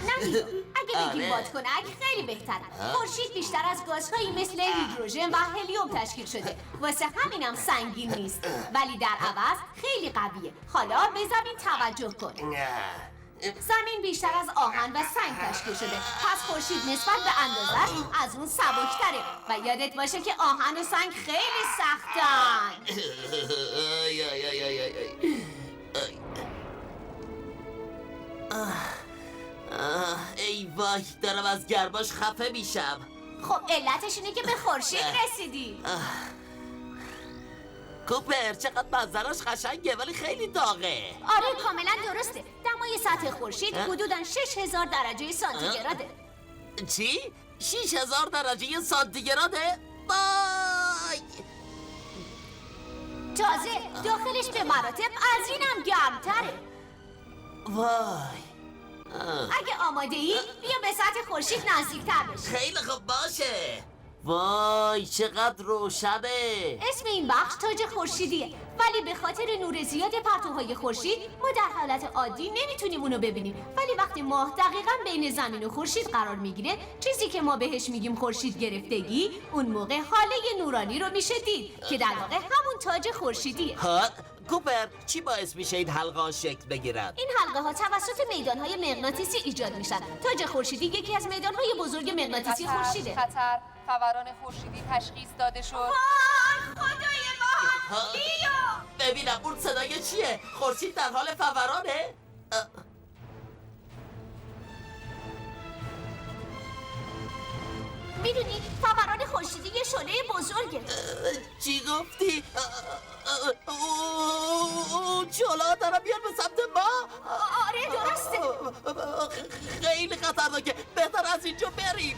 نه اگه بگیم بادکنک خیلی بهتره. خورشید بیشتر از گازهایی مثل هیدروژن و هلیوم تشکیل شده، واسه همینم سنگین نیست، ولی در عوض خیلی قویه. حالا به زمین توجه کن. زمین بیشتر از آهن و سنگ تشکیل شده، پس خورشید نسبت به اندازش از اون سبکتره. و یادت باشه که آهن و سنگ خیلی سختن. ای وای، دارم از گرماش خفه میشم. خب علتش اینه که به خورشید رسیدی. کوپر، چقدر منظرش قشنگه ولی خیلی داغه. آره کاملا درسته. دمای سطح خورشید حدوداً 6000 درجه سانتیگراده. چی؟ 6000 درجه سانتیگراده؟ وای! تازه داخلش به مراتب از اینم گرمتره. وای! اگه آماده ای بیا به سطح خورشید نزدیکتر بشی. خیلی خوب باشه. وای چقدر روشنه. اسم این بخش تاج خورشیدیه، ولی به خاطر نور زیاد پرتوهای خورشید ما در حالت عادی نمیتونیم اونو ببینیم. ولی وقتی ماه دقیقاً بین زمین و خورشید قرار میگیره، چیزی که ما بهش میگیم خورشید گرفتگی، اون موقع حاله نورانی رو میشه دید که در واقع همون تاج خورشیدیه. ها کوپر، چی باعث میشه این حلقه ها شکل بگیرن؟ این حلقه ها توسط میدانهای مغناطیسی ایجاد میشن. تاج خورشیدی یکی از میدانهای بزرگ مغناطیسی خورشیده. خطر، فوران خورشیدی تشخیص داده شد. خدای ما، بیا! ببینم اون صدای چیه؟ خورشید در حال فورانه؟ میدونی فوران خورشیدی یه شعله بزرگه. چی گفتی؟ چولا دارم بیان به سمت ما؟ آره درسته. خیلی خطرناکه، بهتر از اینجا بریم.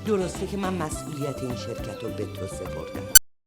درسته که من مسئولیت این شرکت رو به تو سپردم،